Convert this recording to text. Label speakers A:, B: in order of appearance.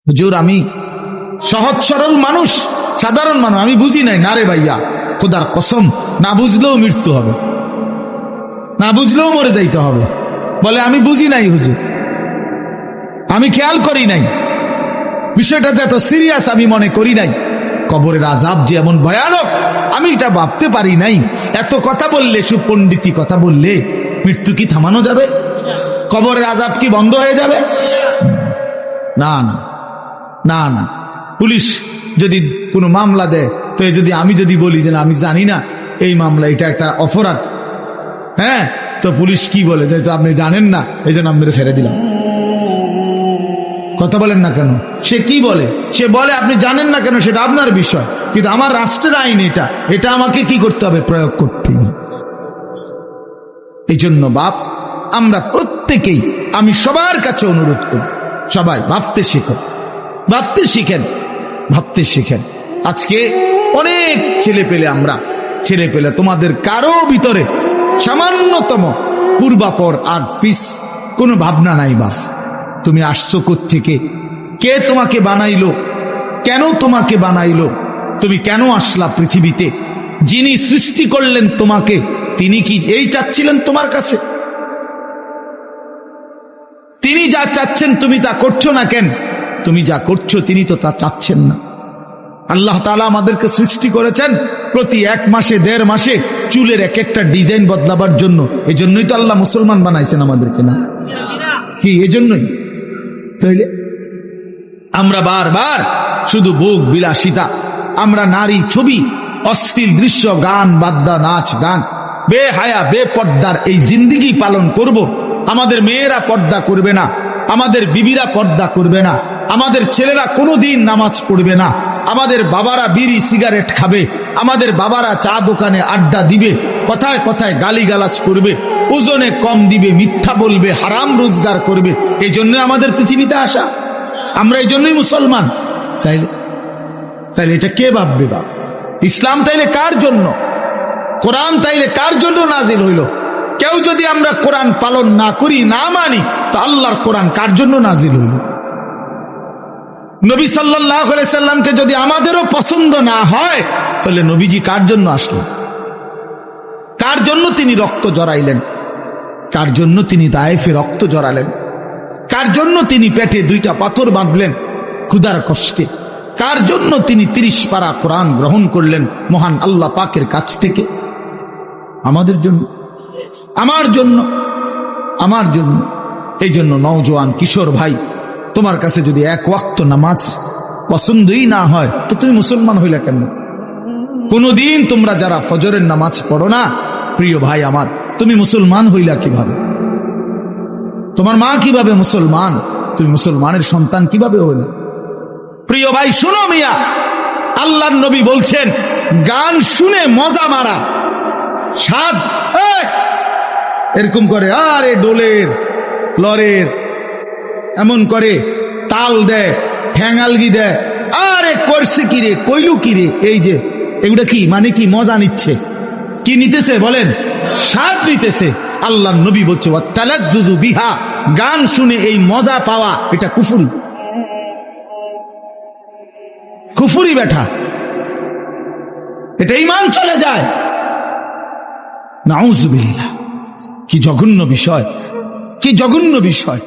A: হুজুর আমি সহজ সরল মানুষ, সাধারণ মানুষ, আমি বুঝি নাই। না রে ভাইয়া, খোদার কসম, না বুঝলেও মৃত্যু হবে, না বুঝলেও মরে যাইতে হবে। বলে আমি বুঝি নাই হুজুর, আমি খেয়াল করি নাই, বিষয়টা এত সিরিয়াস আমি মনে করি নাই। কবরের আযাব যে এমন ভয়ানক আমি এটা ভাবতে পারি নাই। এত কথা বললে, সুপণ্ডিতি কথা বললে মৃত্যু কি থামানো যাবে? কবরের আযাব কি বন্ধ হয়ে যাবে? না না না না। পুলিশ যদি কোনো মামলা দেয়, তো যদি আমি যদি বলি যে না আমি জানি না এই মামলা, এটা একটা অপরাধ, হ্যাঁ, তো পুলিশ কি বলে যে আপনি জানেন না এই জন্য আমি ছেড়ে দিলাম। কথা বলেন না কেন? সে কি বলে? সে বলে আপনি জানেন না কেন সেটা আপনার বিষয়, কিন্তু আমার রাষ্ট্রের আইন এটা আমাকে কি করতে হবে? প্রয়োগ করতে হবে। এই জন্য বাপ, আমরা প্রত্যেকেই, আমি সবার কাছে অনুরোধ করি, সবাই ভাবতে শিখো, ভাবতে শিখেন, ভাবতে শিখেন। আজকে অনেক ছেলে পেলে তোমাদের কারো ভিতরে সামান্যতম পূর্বাপর আগ পিছ কোনো ভাবনা নাই। বাপ, তুমি আসছো কোত্থেকে, কে তোমাকে বানাইলো, কেন তোমাকে বানাইলো, তুমি কেন আসলা পৃথিবীতে, যিনি সৃষ্টি করলেন তোমাকে তিনি কি এই চাচ্ছিলেন তোমার কাছে? তিনি যা চাচ্ছেন তুমি তা করছো না কেন? তুমি যা করছো তিনি তো তা চাচ্ছেন না। আল্লাহ তাআলা আমাদেরকে সৃষ্টি করেছেন প্রতি 1 মাসে 1.5 মাসে চুলের এক একটা ডিজাইন বদলাবার জন্য। এই জন্যই তো আল্লাহ মুসলমান বানাইছেন আমাদেরকে, না কি? এই জন্যই তাইলে আমরা বারবার শুধু ভোগ বিলাসিতা, আমরা নারী ছবি, অশ্লীল দৃশ্য, গান বাদ্যা, নাচ গান, বেহায়া বেপর্দার এই জিন্দেগি পালন করব। আমাদের মেয়েরা পর্দা করবে না, আমাদের বিবিরা পর্দা করবে না, আমাদের ছেলেরা কোনোদিন নামাজ পড়বে না, আমাদের বাবারা বিড়ি সিগারেট খাবে, আমাদের বাবারা চা দোকানে আড্ডা দিবে, কথায় কথায় গালিগালাজ করবে, ওজনে কম দিবে, মিথ্যা বলবে, হারাম রোজগার করবে। এই জন্য আমাদের পৃথিবীতে আসা, আমরা এই জন্যই মুসলমান। তাইলে এটা কে ভাববে? বাপ, ইসলাম তাইলে কার জন্য? কোরআন তাইলে কার জন্য নাজিল হইল? কেউ যদি আমরা কোরআন পালন না করি, না মানি, তো আল্লাহর কোরআন কার জন্য নাজিল হইল? নবী সাল্লাল্লাহু আলাইহি সাল্লামকে যদি আমাদেরও পছন্দ না হয়, তাহলে নবীজি কার জন্য আসলেন? কার জন্য তিনি রক্ত জড়াইলেন? কার জন্য তিনি তায়েফে রক্ত জড়ালেন? কার জন্য তিনি পেটে 2টা পাথর বাঁধলেন ক্ষুধার কষ্টে? কার জন্য তিনি 30 পারা কোরআন গ্রহণ করলেন মহান আল্লাহ পাকের কাছ থেকে? আমাদের জন্য, আমার জন্য, আমার জন্য। এই জন্য নওজোয়ান কিশোর ভাই, তোমার কাছে যদি 1 ওয়াক্ত নামাজ পছন্দই না হয়, তো তুমি মুসলমান হইলা কেন? কোনদিন তোমরা যারা ফজরের নামাজ পড়ো না, প্রিয় ভাই আমার, তুমি মুসলমান হইলা কিভাবে? তোমার মা কিভাবে মুসলমান? তুমি মুসলমানের সন্তান কিভাবে হইলা? প্রিয় ভাই শুনো মিয়া, আল্লাহর নবী বলছেন গান শুনে মজা মারা, স্বাদ এরকম করে, আরে ডোলের লরের এমন করে, তাল দেয়, ঠ্যাঙালগি দেয়, আরে করছে কিরে, কইলু কিরে, এই যে এগুলা কি মানে? কি মজা নিচ্ছে? কি নিতেছে বলেন? স্বাদ নিতেছে। আল্লাহর নবী বলছে ওয়াতালাজ্জুযু বিহা, গান শুনে এই মজা পাওয়া এটা কুফরি, কুফরি বেটা, এটা ঈমান চলে যায়। নাউযুবিল্লাহ, কি জঘন্য বিষয়, কি জঘন্য বিষয়।